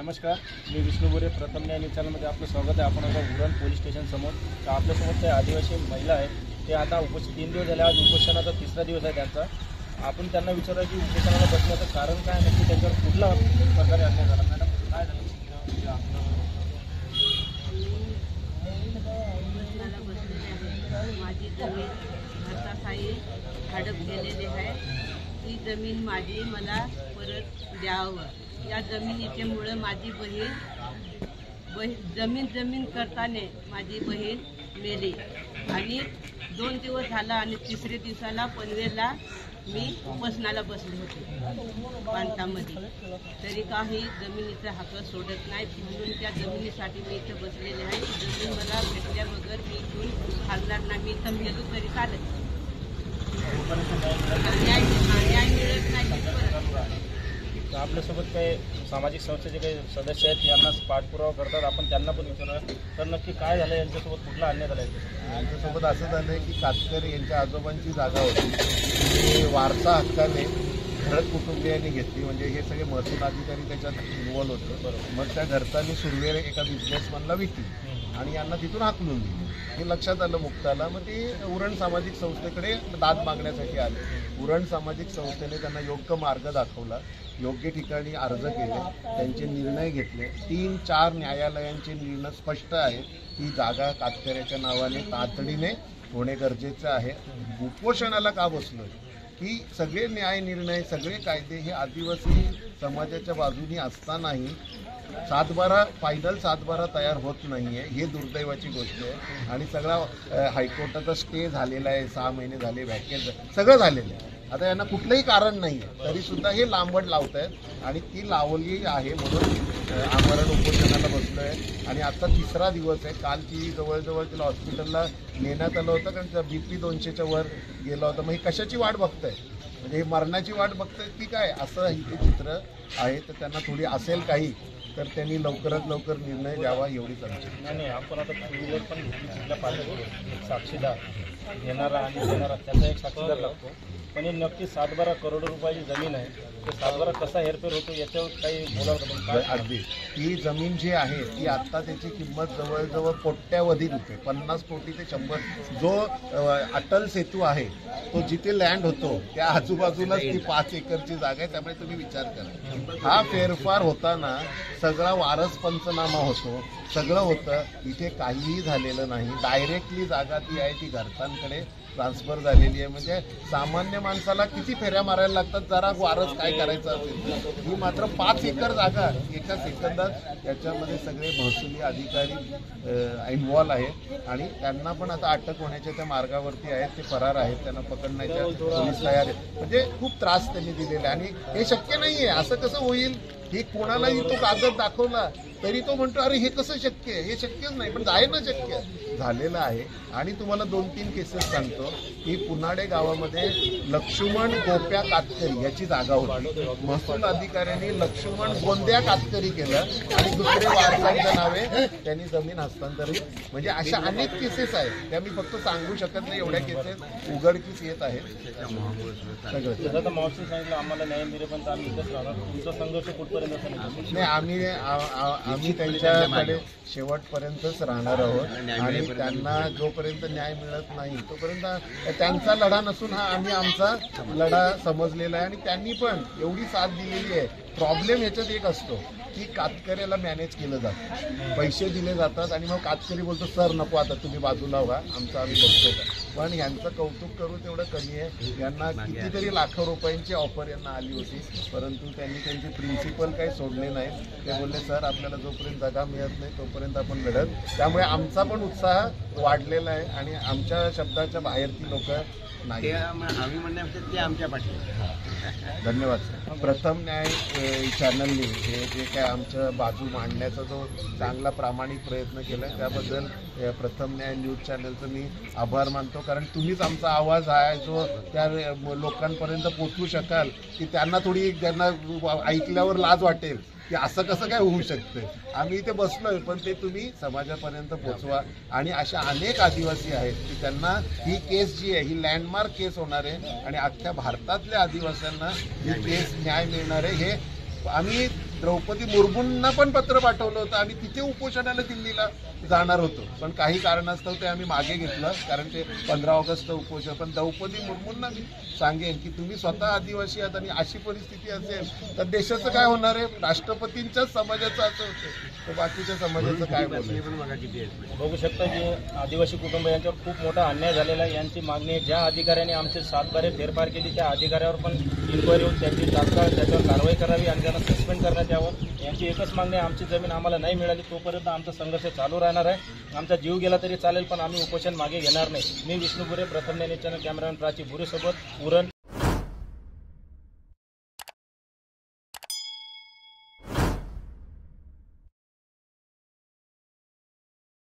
नमस्कार, मी विष्णू बोरे. प्रथम न्याय न्यूज चॅनलमध्ये आपलं स्वागत आहे. आपण आता उरण पोलीस स्टेशन समोर तर आपल्यासमोर ते आदिवासी महिला आहेत. ते आता 3 दिवस झाले. आज उपोषणाचा 3रा दिवस आहे त्यांचा. आपण त्यांना विचारूया की उपोषणाला बसण्याचं कारण काय, नक्की त्यांच्यावर कुठला प्रकारे अन्याय झाला. मॅडम, काय झालं? माझी जमीन भारतासाई हडप केलेली आहे. ती जमीन माझी मला परत द्यावं. या जमिनीच्यामुळे माझी बहीण जमीन करताना माझी बहीण मेली आणि 2 दिवस झाला आणि 3ऱ्या दिवसाला पनवेलला मी उपोषणाला बसले होते बांधकामामध्ये. तरी काही जमिनीचा हक्क सोडत नाही, म्हणून त्या जमिनीसाठी मी इथं बसलेले आहे. जमीन मला भेटल्याबरोबर मी इथून हलणार नाही. मी इथं मेलो तरी चालत. न्याय मिळत नाही. आपल्यासोबत काही सामाजिक संस्थेचे काही सदस्य आहेत, यांना पाठपुरावा करतात. आपण त्यांना पण विचारूया तर नक्की काय झालं, यांच्यासोबत कुठला अन्याय झाला. यांच्यासोबत असं झालं आहे की कातकर यांच्या आजोबांची जागा होती, ती वारसा हक्काने घरत कुटुंबियांनी घेतली. म्हणजे हे सगळे महसूल अधिकारी त्याच्यात इन्व्हॉल्व होते. मग त्या घरच्यांनी सुरवेर एका बिझनेसमॅनला विकली आणि यांना तिथून हाकलून दिली. हे लक्षात आलं मुक्ताला. मग ते उरण सामाजिक संस्थेकडे दाद मागण्यासाठी आले. उरण सामाजिक संस्थेने त्यांना योग्य मार्ग दाखवला, योग्य ठिकाणी अर्ज केले, त्यांचे निर्णय घेतले. 3-4 न्यायालयांचे निर्णय स्पष्ट आहे की जागा कातकऱ्याच्या नावाने तातडीने होणे गरजेचं आहे. उपोषणाला का बसलोय की सगळे न्याय निर्णय, सगळे कायदे हे आदिवासी समाजाच्या बाजूने असतानाही 7-12 फायनल 7-12 तयार होत नाही आहे. हे दुर्दैवाची गोष्ट आहे. आणि सगळा हायकोर्टाचा स्टे झालेला आहे. 6 महिने झाले, व्हॅकेन्सी सगळं झालेलं आहे. आता यांना कुठलंही कारण नाही आहे, तरीसुद्धा हे लांबड लावत आहेत आणि ती लावली आहे म्हणून आमरण उपोषणाला बसलो आहे. आणि आता 3रा दिवस आहे. काल ती जवळजवळ तिला हॉस्पिटलला नेण्यात आलं होतं, कारण तिचा BP 200च्या वर गेला होता. मग ही कशाची वाट बघताय, म्हणजे हे मरणाची वाट बघतायत की काय, असं इथे चित्र आहे. तर त्यांना थोडी असेल काही, तर त्यांनी लवकरात लवकर निर्णय द्यावा एवढीच आमची. नाही, आपण आता 2 व्हीलर पण तिथल्या पाहिजे साक्षीदार घेणारा आणि देणारा त्याचा एक साक्षीदार लागतो. पण हे नक्की 7-12 करोड रुपयाची जमीन आहे. ते 7-12 कसा हेरफेर होतो याच्यावर काही बोलावं. अगदी ही जमीन जी आहे ती आत्ता त्याची किंमत जवळजवळ कोट्यावधी रुपये, 50 कोटी ते 100. जो अटल सेतू आहे तो जिथे लँड होतो त्या आजूबाजूलाच ती 5 एकरची जागा आहे. त्यामुळे तुम्ही विचार करा, हा फेरफार होताना सगळा वारस पंचनामा होतो, सगळं होतं. इथे काहीही झालेलं नाही. डायरेक्टली जागा ती आहे ती घरच्यांकडे ट्रान्सफर झालेली आहे. म्हणजे सामान्य माणसाला किती फेऱ्या मारायला लागतात जरा वारस काय करायचं असेल. ही मात्र 5 एकर जागा एका सेकंदात. त्याच्यामध्ये सगळे महसुली अधिकारी इन्व्हॉल्व आहेत आणि त्यांना पण आता अटक होण्याच्या त्या मार्गावरती आहेत. ते फरार आहेत, त्यांना पकडण्याच्या पोलीस तयार आहेत. म्हणजे खूप त्रास त्यांनी दिलेला आहे आणि हे शक्य नाही आहे. असं कसं होईल, हे कोणालाही तो कागद दाखवला तरी तो म्हणतो अरे हे कसं शक्य आहे, हे शक्यच नाही. पण आहे ना, शक्य झालेलं आहे. आणि तुम्हाला 2-3 केसेस सांगतो की पुनाडे गावामध्ये लक्ष्मण गोप्या कातकरी याची जागा होती. महसूल अधिकाऱ्यांनी लक्ष्मण गोंद्या कातकरी केलं आणि दुसरे वारसांच्या नावे त्यांनी जमीन हस्तांतरित. म्हणजे अशा अनेक केसेस आहेत, त्या मी फक्त सांगू शकत नाही. एवढ्या केसेस उघडकीस येत आहेत सगळं. आता मावशी सांगितलं आम्हाला न्याय मिळेपर्यंत आम्ही इथंच राहणार. तुमचा संघर्ष कुठपर्यंत असेल? नाही, आम्ही त्यांच्याकडे शेवटपर्यंतच राहणार आहोत. आणि त्यांना जोपर्यंत न्याय मिळत नाही तोपर्यंत त्यांचा लढा नसून हा आम्ही आमचा लढा समजलेला आहे. आणि त्यांनी पण एवढी साथ दिलेली आहे. प्रॉब्लेम ह्याच्यात एक असतो की कातकऱ्याला मॅनेज केलं जातं, पैसे दिले जातात आणि मग कातकरी बोलतो सर नको आता तुम्ही बाजूला व्हा, आमचं आम्ही बघतो का. पण ह्यांचं कौतुक करू तेवढं कमी आहे. यांना कितीतरी लाखो रुपयांची ऑफर यांना आली होती, परंतु त्यांनी त्यांचे प्रिन्सिपल काही सोडले नाही. ते बोलले सर आपल्याला जोपर्यंत जागा मिळत नाही तोपर्यंत आपण लढत. त्यामुळे आमचा पण उत्साह वाढलेला आहे आणि आमच्या शब्दाच्या बाहेर ती लोक नाही. आम्ही म्हणण्यापेक्षा ते आमच्या पाठी. धन्यवाद सर. प्रथम न्याय चॅनलने हे जे काय आमचं बाजू मांडण्याचा जो चांगला प्रामाणिक प्रयत्न केला त्याबद्दल प्रथम न्याय न्यूज चॅनलचं मी आभार मानतो. कारण तुम्हीच आमचा आवाज आहे जो त्या लोकांपर्यंत पोचवू शकाल की त्यांना ऐकल्यावर लाज वाटेल की असं कसं काय होऊ शकतं. आम्ही इथे बसलोय पण ते तुम्ही समाजापर्यंत पोचवा. आणि अशा अनेक आदिवासी आहेत की त्यांना ही केस जी आहे ही लँडमार्क केस होणार आहे आणि अख्ख्या भारतातल्या आदिवासींना ही केस न्याय मिळणार आहे. हे आम्ही द्रौपदी मुर्मूंना पण पत्र पाठवलं होतं आणि तिथे उपोषणाला दिल्लीला जाणार होतो, पण काही कारणास्तव ते आम्ही मागे घेतलं, कारण ते 15 ऑगस्ट उपोषण. पण द्रौपदी मुर्मूंना मी सांगेन की तुम्ही स्वतः आदिवासी आहात आणि अशी परिस्थिती असेल तर देशाचं काय होणार आहे? राष्ट्रपतींच्याच समाजाचं असं होतं तर बाकीच्या समाजाचं काय बोलणार? बघू शकता की आदिवासी कुटुंब यांच्यावर खूप मोठा अन्याय झालेला आहे. यांची मागणी आहे, ज्या अधिकाऱ्याने आमचे 7 बारे फेरफार केली त्या अधिकाऱ्यावर पण इन्क्वायरी होऊन त्यांची तात्काळ त्याच्यावर कारवाई करावी आणि त्यांना सस्पेंड करण्यात यावं. यांची एकच मागणी आहे, आमची जमीन आम्हाला नाही मिळाली तोपर्यंत आमचा संघर्ष चालू राहणार आहे. आमचा जीव गेला तरी चालेल पण आम्ही उपोषण मागे घेणार नाही. मी विष्णू बुरे, प्रथम न्याय चॅनल, कॅमेरामॅन प्राची बुरेसोबत उरण.